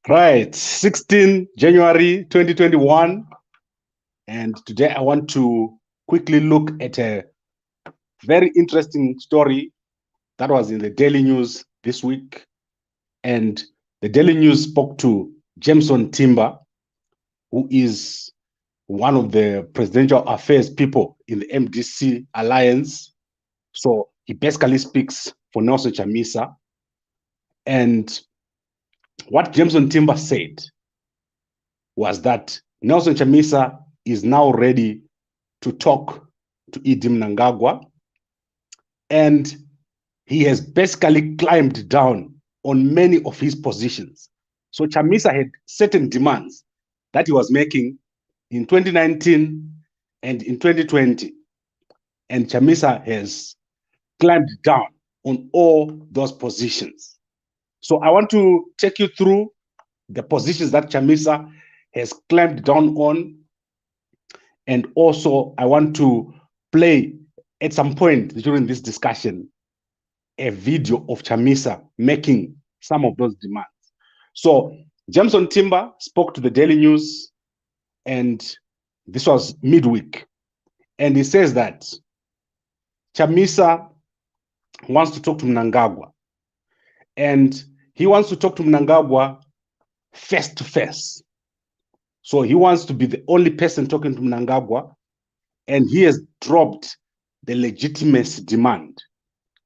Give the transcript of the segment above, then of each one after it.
Right, 16 January 2021. And today I want to quickly look at a very interesting story that was in the Daily News this week. And the Daily News spoke to Jameson Timber, who is one of the presidential affairs people in the MDC alliance. So he basically speaks for Nelson Chamisa. And what Jameson Timber said was that Nelson Chamisa is now ready to talk to Mnangagwa, and he has basically climbed down on many of his positions. So Chamisa had certain demands that he was making in 2019 and in 2020, and Chamisa has climbed down on all those positions. So I want to take you through the positions that Chamisa has climbed down on. And also, I want to play at some point during this discussion a video of Chamisa making some of those demands. So Jameson Timber spoke to the Daily News, and this was midweek. And he says that Chamisa wants to talk to Mnangagwa. And he wants to talk to Mnangagwa face to face. So he wants to be the only person talking to Mnangagwa, and he has dropped the legitimacy demand.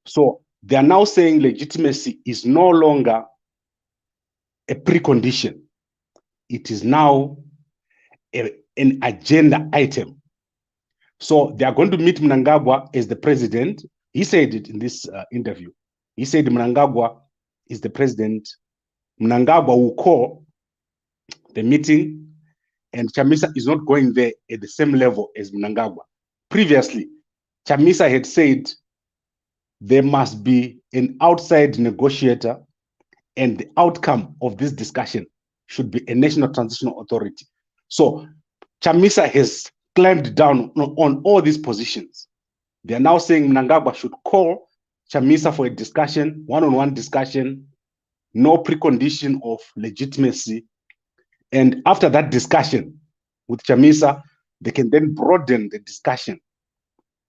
So they are now saying legitimacy is no longer a precondition. It is now an agenda item. So they are going to meet Mnangagwa as the president. He said it in this interview. He said Mnangagwa is the president. Mnangagwa will call the meeting, and Chamisa is not going there at the same level as Mnangagwa. Previously, Chamisa had said there must be an outside negotiator, and the outcome of this discussion should be a national transitional authority. So Chamisa has climbed down on all these positions. They are now saying Mnangagwa should call Chamisa for a discussion, one-on-one discussion, no precondition of legitimacy. And after that discussion with Chamisa, they can then broaden the discussion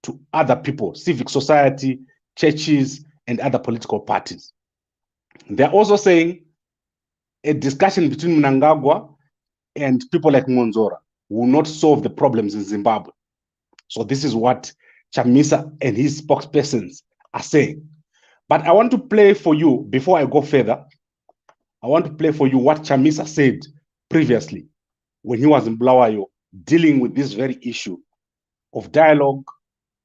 to other people, civic society, churches, and other political parties. They're also saying a discussion between Mnangagwa and people like Monzora will not solve the problems in Zimbabwe. So this is what Chamisa and his spokespersons are saying. But I want to play for you, before I go further, I want to play for you what Chamisa said previously when he was in Bulawayo dealing with this very issue of dialogue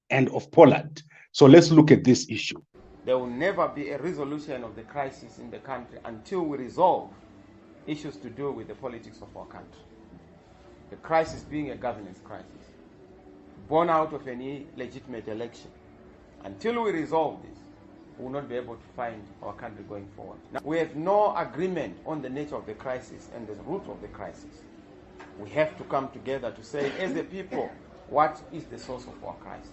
and of Poland. So let's look at this issue. There will never be a resolution of the crisis in the country until we resolve issues to do with the politics of our country. The crisis being a governance crisis, born out of any legitimate election. Until we resolve this, we will not be able to find our country going forward. Now, we have no agreement on the nature of the crisis and the root of the crisis. We have to come together to say, as a people, what is the source of our crisis?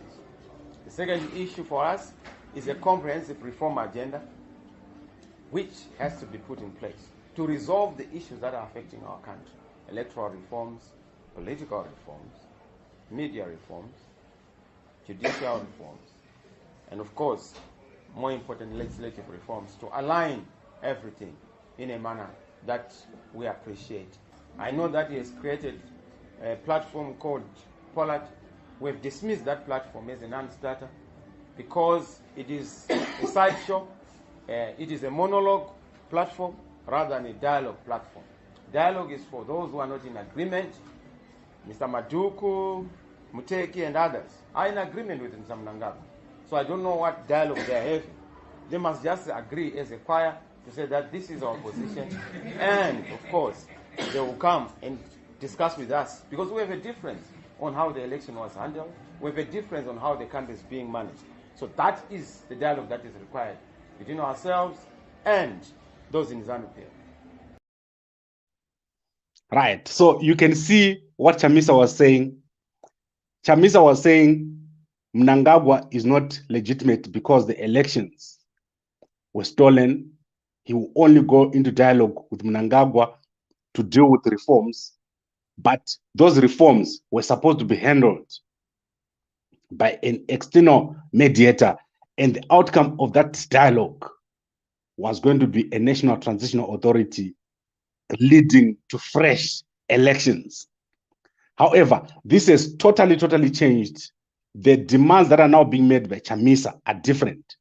The second issue for us is a comprehensive reform agenda which has to be put in place to resolve the issues that are affecting our country. Electoral reforms, political reforms, media reforms, judicial reforms, and of course, more important, legislative reforms to align everything in a manner that we appreciate. I know that he has created a platform called Poland. We've dismissed that platform as a non-starter because it is a sideshow. It is a monologue platform rather than a dialogue platform. Dialogue is for those who are not in agreement. Mr. Maduku, Muteki, and others are in agreement with Mr. Mnangagwa. So I don't know what dialogue they are having. They must just agree as a choir to say that this is our position. And, of course, they will come and discuss with us because we have a difference on how the election was handled. We have a difference on how the country is being managed. So that is the dialogue that is required between ourselves and those in ZANU-PF. Right. So you can see what Chamisa was saying. Chamisa was saying Mnangagwa is not legitimate because the elections were stolen. He will only go into dialogue with Mnangagwa to deal with reforms, but those reforms were supposed to be handled by an external mediator, and the outcome of that dialogue was going to be a national transitional authority leading to fresh elections. However, this has totally changed. The demands that are now being made by Chamisa are different.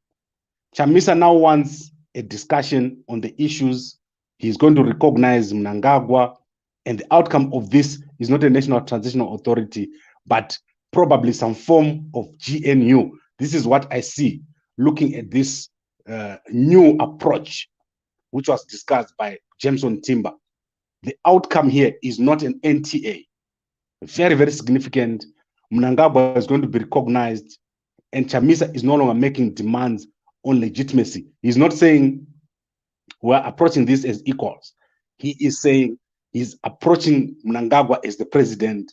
Chamisa now wants a discussion on the issues. He's going to recognize Mnangagwa, and the outcome of this is not a national transitional authority, but probably some form of GNU. This is what I see looking at this new approach, which was discussed by Jameson Timber. The outcome here is not an NTA. Very significant. Mnangagwa is going to be recognized, and Chamisa is no longer making demands on legitimacy. He's not saying we're approaching this as equals. He is saying he's approaching Mnangagwa as the president,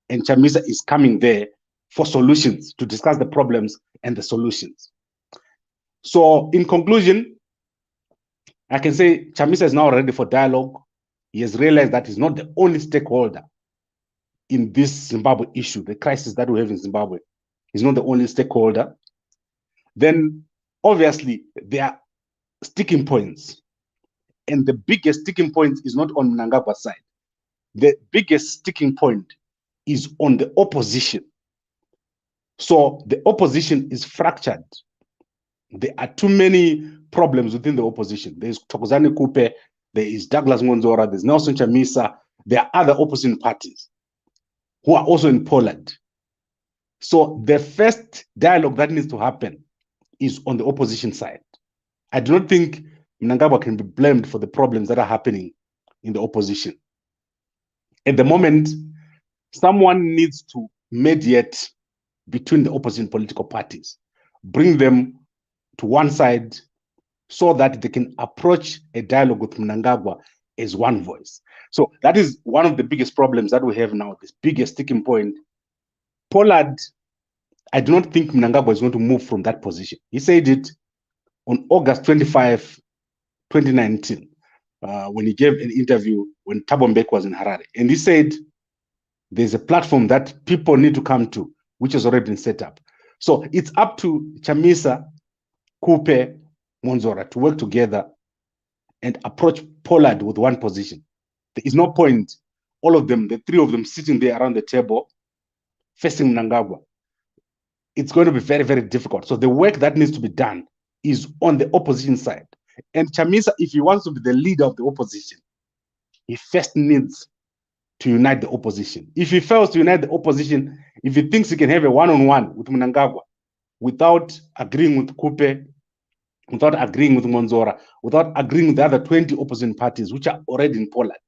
and Chamisa is coming there for solutions, to discuss the problems and the solutions. So in conclusion, I can say Chamisa is now ready for dialogue. He has realized that he's not the only stakeholder in this Zimbabwe issue, the crisis that we have in Zimbabwe. He's not the only stakeholder. Then obviously there are sticking points, and the biggest sticking point is not on Mnangagwa's side. The biggest sticking point is on the opposition. So the opposition is fractured. There are too many problems within the opposition. There's Thokozani Kupe, there is Douglas Ngonzora, there's Nelson Chamisa, there are other opposition parties who are also in Poland. So the first dialogue that needs to happen is on the opposition side. I do not think Mnangagwa can be blamed for the problems that are happening in the opposition. At the moment, someone needs to mediate between the opposition political parties, bring them to one side so that they can approach a dialogue with Mnangagwa as one voice. So that is one of the biggest problems that we have now, this biggest sticking point. Pollard, I do not think Mnangagwa is going to move from that position. He said it on August 25, 2019, when he gave an interview when Thabo Mbeki was in Harare. And he said, there's a platform that people need to come to, which has already been set up. So it's up to Chamisa, Kupe, Monzora to work together and approach Pollard with one position. There is no point, all of them, the three of them sitting there around the table, facing Mnangagwa. It's going to be very difficult. So the work that needs to be done is on the opposition side. And Chamisa, if he wants to be the leader of the opposition, he first needs to unite the opposition. If he fails to unite the opposition, if he thinks he can have a one-on-one with Mnangagwa without agreeing with Kupe, without agreeing with Monzora, without agreeing with the other 20 opposition parties, which are already in Poland,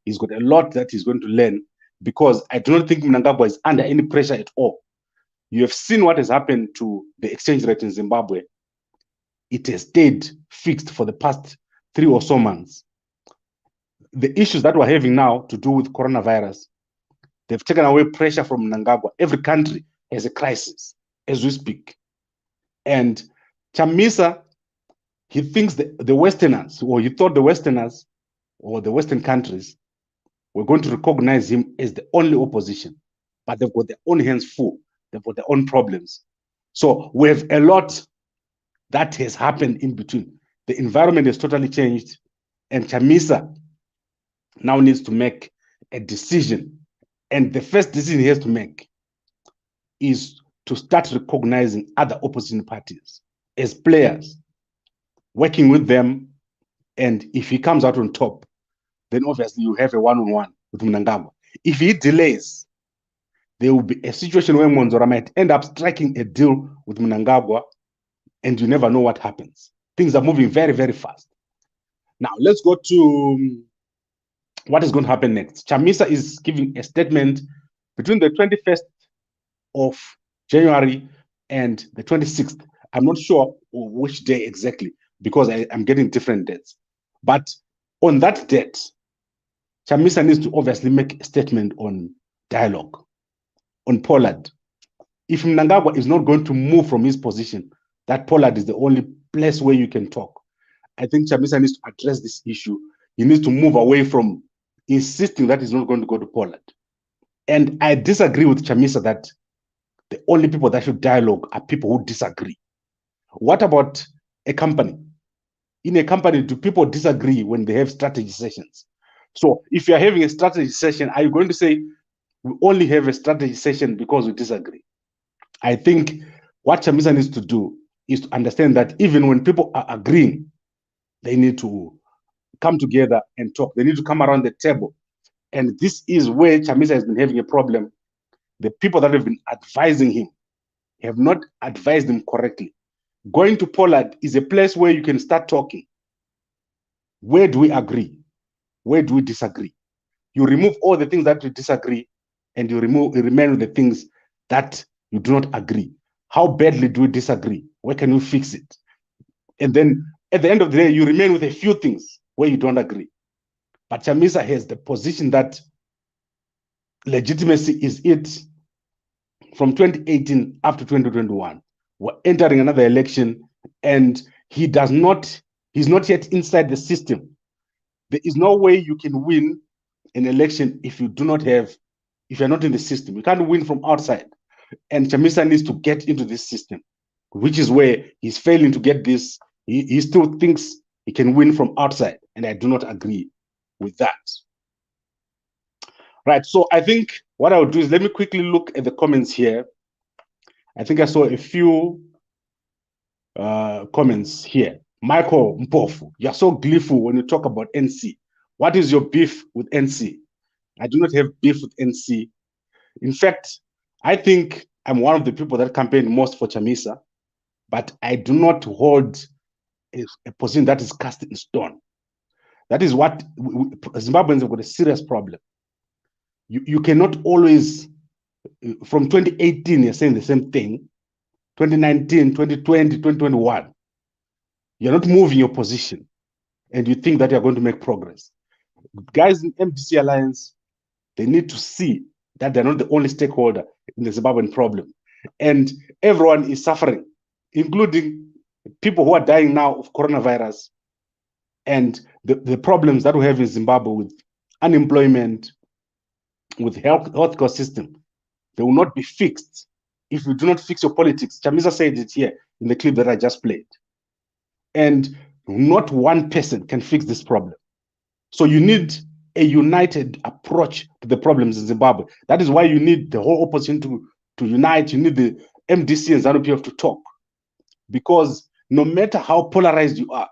he's got a lot that he's going to learn, because I do not think Mnangagwa is under any pressure at all. You have seen what has happened to the exchange rate in Zimbabwe. It has stayed fixed for the past 3 or so months. The issues that we're having now to do with coronavirus, they've taken away pressure from Mnangagwa. Every country has a crisis as we speak. And Chamisa, he thinks the Westerners, or he thought the Westerners or the Western countries were going to recognize him as the only opposition, but they've got their own hands full. They've got their own problems. So we have a lot that has happened in between. The environment has totally changed, and Chamisa now needs to make a decision. And the first decision he has to make is to start recognizing other opposition parties as players, working with them. And if he comes out on top, then obviously you have a one-on-one with Mnangagwa. If he delays, there will be a situation where Monzora might end up striking a deal with Mnangagwa, and you never know what happens. Things are moving very fast. Now, let's go to what is going to happen next. Chamisa is giving a statement between the 21st of January and the 26th. I'm not sure which day exactly, because I'm getting different dates. But on that date, Chamisa needs to obviously make a statement on dialogue, on Pollard. If Mnangagwa is not going to move from his position, that Pollard is the only place where you can talk. I think Chamisa needs to address this issue. He needs to move away from insisting that he's not going to go to Poland. And I disagree with Chamisa that the only people that should dialogue are people who disagree. What about a company? In a company, do people disagree when they have strategy sessions? So if you're having a strategy session, are you going to say, we only have a strategy session because we disagree? I think what Chamisa needs to do is to understand that even when people are agreeing, they need to come together and talk. They need to come around the table. And this is where Chamisa has been having a problem. The people that have been advising him have not advised him correctly. Going to Poland is a place where you can start talking. Where do we agree? Where do we disagree? You remove all the things that you disagree, and you remain with the things that you do not agree. How badly do we disagree? Where can we fix it? And then at the end of the day, you remain with a few things where you don't agree. But Chamisa has the position that legitimacy is it from 2018 up to 2021. We're entering another election, and he's not yet inside the system. There is no way you can win an election if you're not in the system. You can't win from outside. And Chamisa needs to get into this system, which is where he's failing to get this. He still thinks he can win from outside, and I do not agree with that. Right, so I think what I would do is let me quickly look at the comments here. I think I saw a few comments here. Michael Mpofu, you're so gleeful when you talk about NC. What is your beef with NC? I do not have beef with NC. In fact, I think I'm one of the people that campaigned most for Chamisa, but I do not hold a position that is cast in stone. That is what Zimbabweans have got a serious problem. You cannot always, from 2018, you're saying the same thing, 2019, 2020, 2021. You're not moving your position, and you think that you're going to make progress. Guys in MDC Alliance, they need to see that they're not the only stakeholder in the Zimbabwean problem. And everyone is suffering, including people who are dying now of coronavirus and the problems that we have in Zimbabwe with unemployment, with healthcare system. They will not be fixed if you do not fix your politics. Chamisa said it here in the clip that I just played. And not one person can fix this problem. So you need a united approach to the problems in Zimbabwe. That is why you need the whole opposition to unite. You need the MDC and ZANU-PF to talk. Because no matter how polarized you are,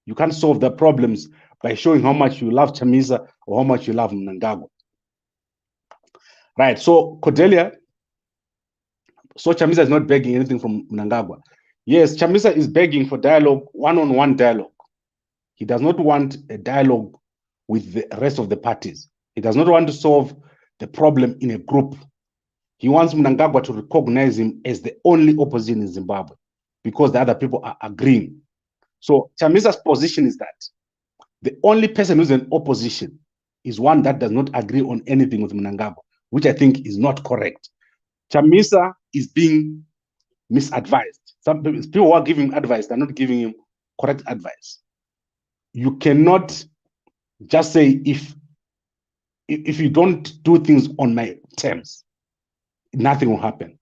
you can't solve the problems by showing how much you love Chamisa or how much you love Mnangagwa. Right, so Cordelia, so Chamisa is not begging anything from Mnangagwa. Yes, Chamisa is begging for dialogue, one-on-one dialogue. He does not want a dialogue with the rest of the parties. He does not want to solve the problem in a group. He wants Mnangagwa to recognize him as the only opposition in Zimbabwe because the other people are agreeing. So Chamisa's position is that the only person who's in opposition is one that does not agree on anything with Mnangagwa, which I think is not correct. Chamisa is being misadvised. Some people who are giving advice, they're not giving him correct advice. You cannot just say, if you don't do things on my terms, nothing will happen.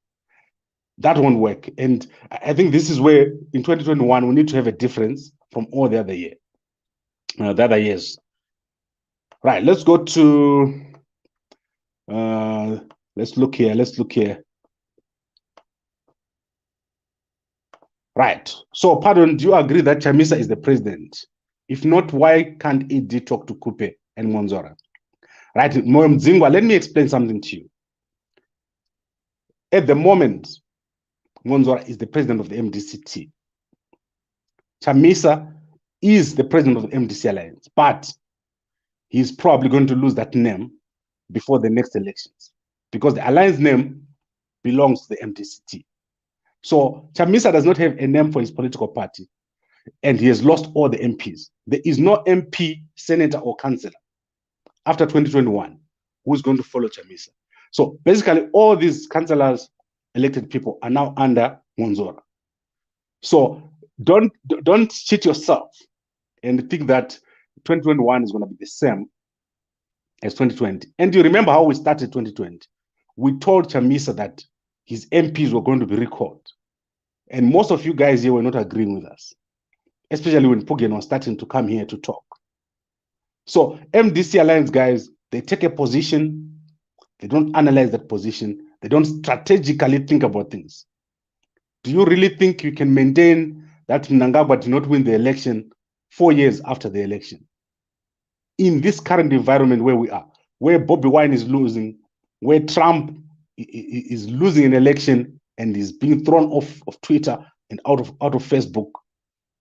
That won't work. And I think this is where in 2021 we need to have a difference from all the other years. Right, let's go to let's look here. Right. So, pardon, do you agree that Chamisa is the president? If not, why can't ED talk to Kupe and Monzora? Right, Mzingwa, let me explain something to you. At the moment, Monzora is the president of the MDCT. Chamisa is the president of the MDC Alliance, but he's probably going to lose that name before the next elections because the alliance name belongs to the MDCT. So Chamisa does not have a name for his political party, and he has lost all the MPs. There is no MP, senator, or councillor after 2021 who's going to follow Chamisa. So basically, all these councillors, elected people, are now under Monzora. So don't cheat yourself and think that 2021 is going to be the same as 2020. And you remember how we started 2020? We told Chamisa that his MPs were going to be recalled. And most of you guys here were not agreeing with us, especially when Pugen was starting to come here to talk. So MDC Alliance guys, they take a position, they don't analyze that position, they don't strategically think about things. Do you really think you can maintain that Mnangagwa did not win the election 4 years after the election? In this current environment where we are, where Bobby Wine is losing, where Trump is losing an election and is being thrown off of Twitter and out of Facebook,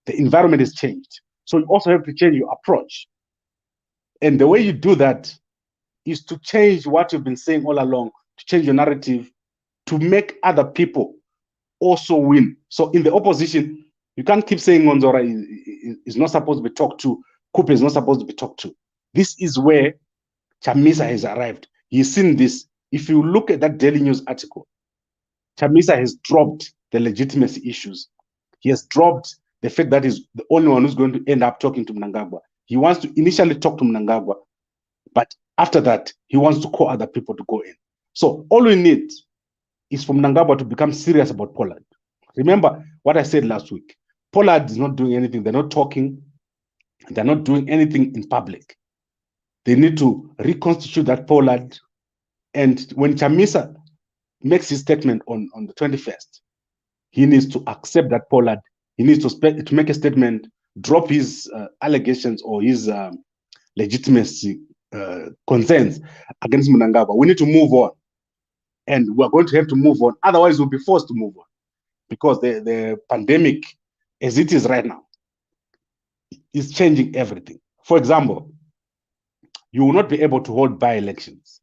the environment has changed. So you also have to change your approach. And the way you do that is to change what you've been saying all along, to change your narrative, to make other people also win. So in the opposition, you can't keep saying Ngonzora is not supposed to be talked to, Kupe is not supposed to be talked to. This is where Chamisa has arrived. He's seen this. If you look at that Daily News article, Chamisa has dropped the legitimacy issues. He has dropped the fact that he's the only one who's going to end up talking to Mnangagwa. He wants to initially talk to Mnangagwa, but after that, he wants to call other people to go in. So all we need is for Mnangagwa to become serious about Pollard. Remember what I said last week. Pollard is not doing anything. They're not talking. They're not doing anything in public. They need to reconstitute that Pollard. And when Chamisa makes his statement on the 21st, he needs to accept that Pollard. He needs to make a statement, drop his allegations or his legitimacy concerns against Mnangagwa. We need to move on. And we're going to have to move on. Otherwise, we'll be forced to move on. Because the pandemic, as it is right now, is changing everything. For example, you will not be able to hold by-elections,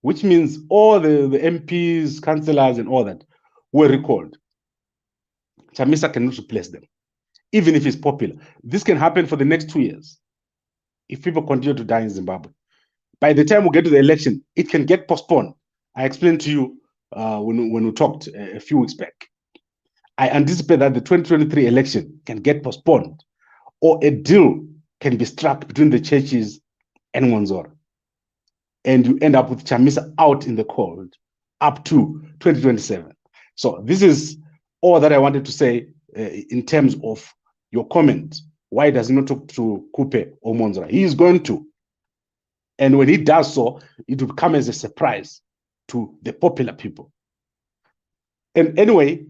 which means all the MPs, councillors, and all that were recalled. Chamisa cannot replace them, even if it's popular. This can happen for the next 2 years if people continue to die in Zimbabwe. By the time we get to the election, it can get postponed. I explained to you when we talked a few weeks back. I anticipate that the 2023 election can get postponed, or a deal can be struck between the churches and Ngonzora. And you end up with Chamisa out in the cold up to 2027. So this is all that I wanted to say in terms of your comment. Why does he not talk to Kupe or Ngonzora? He is going to. And when he does so, it will come as a surprise to the popular people. And anyway,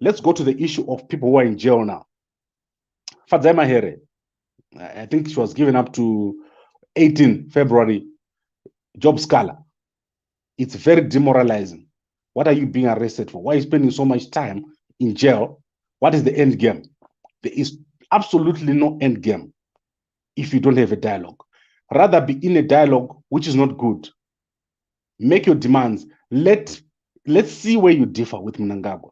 let's go to the issue of people who are in jail now. Fadzai Here, I think she was given up to 18 February job scholar. It's very demoralizing. What are you being arrested for? Why are you spending so much time in jail? What is the end game? There is absolutely no end game if you don't have a dialogue. Rather be in a dialogue which is not good. Make your demands. Let's see where you differ with Mnangagwa.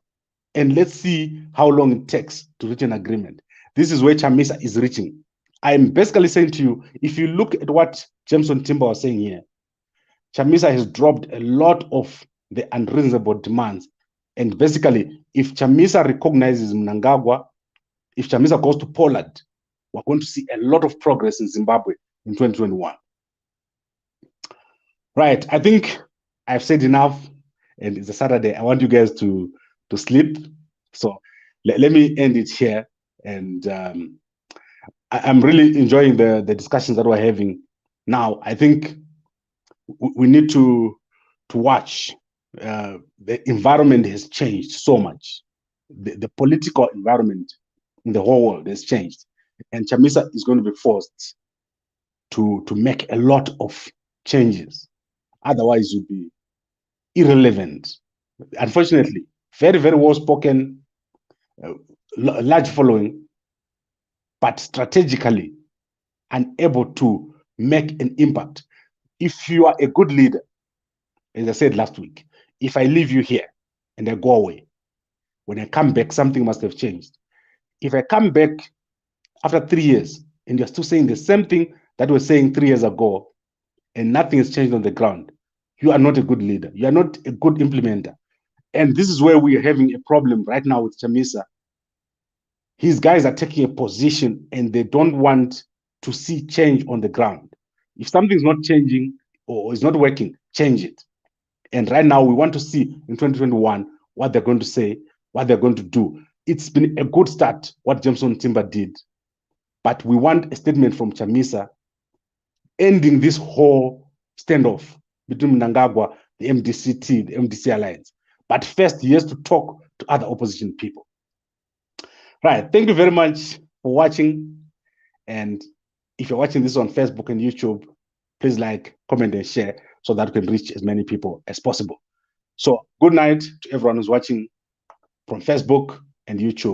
And let's see how long it takes to reach an agreement. This is where Chamisa is reaching. I'm basically saying to you, if you look at what Jameson Timber was saying here, Chamisa has dropped a lot of the unreasonable demands. And basically, if Chamisa recognizes Mnangagwa, if Chamisa goes to Pollard, we're going to see a lot of progress in Zimbabwe in 2021. Right, I think I've said enough, and it's a Saturday. I want you guys to sleep. So let me end it here. And I'm really enjoying the discussions that we're having now. I think we need to watch. The environment has changed so much. The political environment in the whole world has changed. And Chamisa is going to be forced to make a lot of changes. Otherwise, you'll be irrelevant. Unfortunately, very, very well-spoken, large following, but strategically unable to make an impact. If you are a good leader, as I said last week, if I leave you here and I go away, when I come back, something must have changed. If I come back after 3 years and you're still saying the same thing that we were saying 3 years ago and nothing has changed on the ground, you are not a good leader. You are not a good implementer. And this is where we are having a problem right now with Chamisa. His guys are taking a position and they don't want to see change on the ground. If something's not changing or is not working, change it. And right now, we want to see in 2021 what they're going to say, what they're going to do. It's been a good start, what Jameson Timber did. But we want a statement from Chamisa ending this whole standoff between Mnangagwa, the MDCT, the MDC Alliance. But first, he has to talk to other opposition people. Right. Thank you very much for watching. And if you're watching this on Facebook and YouTube, please like, comment, and share so that we can reach as many people as possible. So good night to everyone who's watching from Facebook and YouTube.